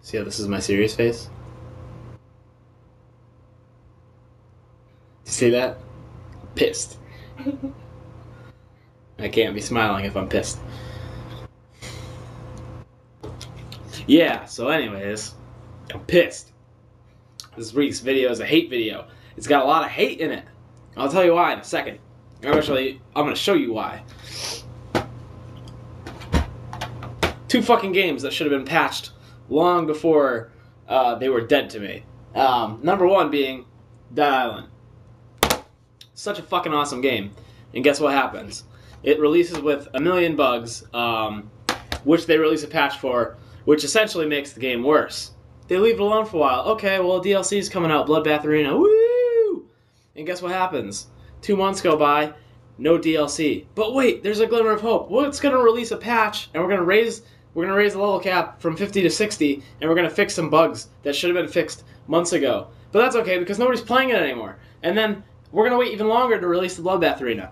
See how this is my serious face? You see that? I'm pissed. I can't be smiling if I'm pissed. Yeah, so anyways, I'm pissed. This week's video is a hate video. It's got a lot of hate in it. I'll tell you why in a second. Actually, I'm going to show you why. 2 fucking games that should have been patched long before they were dead to me. Number 1 being Dead Island. Such a fucking awesome game. And guess what happens? It releases with a million bugs, which they release a patch for, which essentially makes the game worse. They leave it alone for a while. Okay, well, DLC's coming out, Bloodbath Arena. Woo! And guess what happens? 2 months go by, no DLC. But wait, there's a glimmer of hope. Well, it's gonna release a patch, and we're gonna raise the level cap from 50 to 60, and we're gonna fix some bugs that should have been fixed months ago. But that's okay because nobody's playing it anymore. And then we're gonna wait even longer to release the Bloodbath Arena.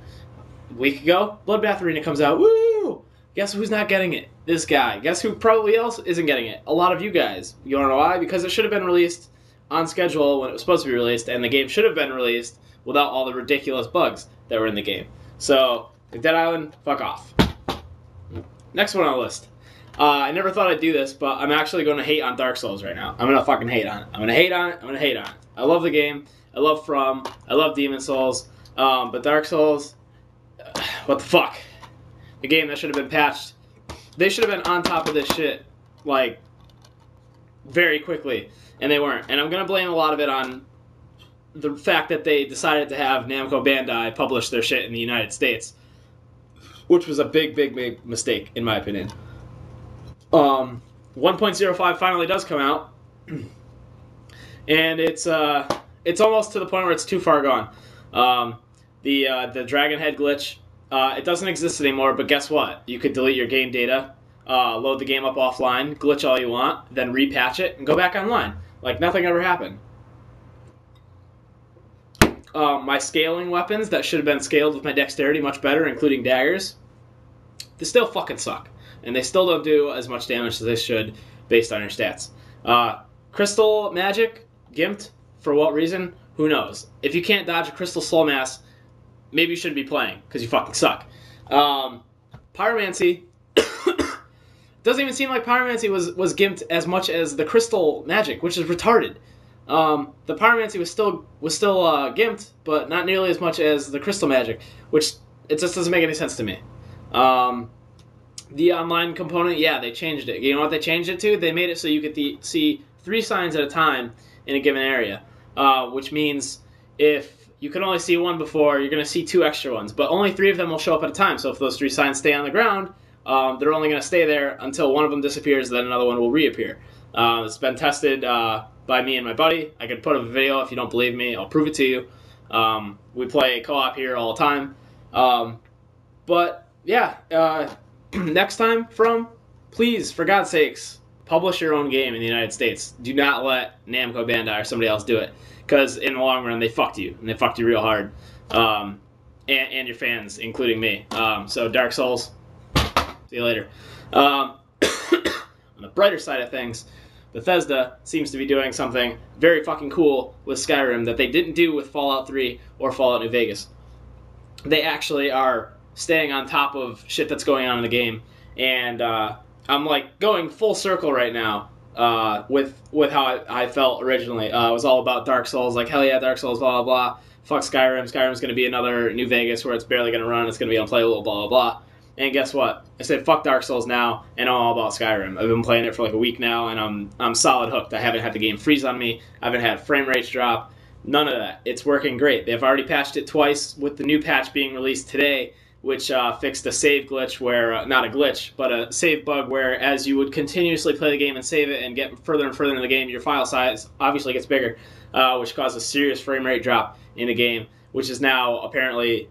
A week ago, Bloodbath Arena comes out. Woo! Guess who's not getting it? This guy. Guess who probably else isn't getting it? A lot of you guys. You wanna know why? Because it should have been released on schedule when it was supposed to be released, and the game should have been released without all the ridiculous bugs that were in the game. So, Dead Island, fuck off. Next one on the list. I never thought I'd do this, but I'm actually going to hate on Dark Souls right now. I'm going to fucking hate on it. I'm going to hate on it. I'm going to hate on it. I love the game. I love From. I love Demon Souls. But Dark Souls, what the fuck? The game that should have been patched. They should have been on top of this shit, like, very quickly. And they weren't. And I'm going to blame a lot of it on the fact that they decided to have Namco Bandai publish their shit in the United States, which was a big, big, big mistake, in my opinion. 1.05 finally does come out, and it's almost to the point where it's too far gone. The Dragon Head glitch, it doesn't exist anymore, but guess what? You could delete your game data, load the game up offline, glitch all you want, then repatch it, and go back online. Like nothing ever happened. My scaling weapons that should have been scaled with my dexterity much better, including daggers, they still fucking suck. And they still don't do as much damage as they should based on your stats. Crystal magic, gimped, for what reason? Who knows? If you can't dodge a crystal soul mass, maybe you shouldn't be playing, because you fucking suck. Pyromancy, doesn't even seem like Pyromancy was gimped as much as the crystal magic, which is retarded. The Pyromancy was still gimped, but not nearly as much as the crystal magic, which it just doesn't make any sense to me. The online component, yeah, they changed it. You know what they changed it to? They made it so you could see 3 signs at a time in a given area, which means if you can only see 1 before, you're going to see 2 extra ones, but only 3 of them will show up at a time. So if those 3 signs stay on the ground, they're only going to stay there until one of them disappears, then another one will reappear. It's been tested by me and my buddy. I could put up a video if you don't believe me. I'll prove it to you. We play co-op here all the time. But yeah, next time, please, for God's sakes, publish your own game in the United States. Do not let Namco Bandai or somebody else do it, because in the long run, they fucked you, and they fucked you real hard, and your fans, including me. So Dark Souls, see you later. On the brighter side of things, Bethesda seems to be doing something very fucking cool with Skyrim that they didn't do with Fallout 3 or Fallout New Vegas. They actually are staying on top of shit that's going on in the game, and I'm like going full circle right now with how I felt originally. It was all about Dark Souls, like hell yeah, Dark Souls, blah blah blah. Fuck Skyrim. Skyrim's going to be another New Vegas where it's barely going to run. It's going to be unplayable, blah blah blah. And guess what? I said fuck Dark Souls now, and I'm all about Skyrim. I've been playing it for like a week now, and I'm solid hooked. I haven't had the game freeze on me. I haven't had frame rates drop. None of that. It's working great. They've already patched it twice, with the new patch being released today, which fixed a save glitch where, not a glitch, but a save bug where as you would continuously play the game and save it and get further and further into the game, your file size obviously gets bigger, which caused a serious frame rate drop in the game, which is now apparently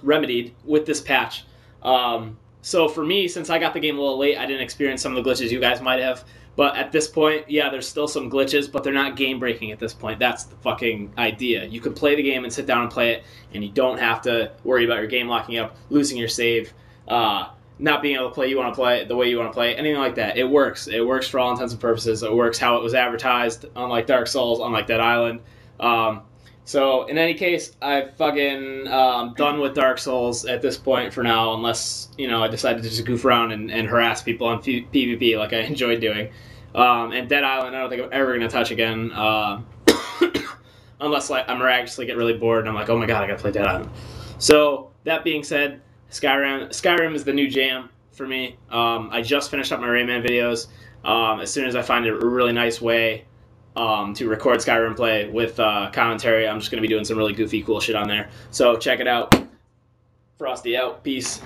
remedied with this patch. So for me, since I got the game a little late, I didn't experience some of the glitches you guys might have. But at this point, yeah, there's still some glitches, but they're not game-breaking at this point. That's the fucking idea. You can play the game and sit down and play it, and you don't have to worry about your game locking up, losing your save, not being able to play you want to play the way you want to play, anything like that. It works. It works for all intents and purposes. It works how it was advertised, unlike Dark Souls, unlike Dead Island. So in any case, I've fucking done with Dark Souls at this point for now, unless I decide to just goof around and harass people on PvP like I enjoyed doing. And Dead Island, I don't think I'm ever gonna touch again, unless like I miraculously get really bored and I'm like, oh my god, I gotta play Dead Island. So that being said, Skyrim is the new jam for me. I just finished up my Rayman videos. As soon as I find a really nice way to record Skyrim play with commentary, I'm just going to be doing some really goofy, cool shit on there. So check it out. Frosty out. Peace.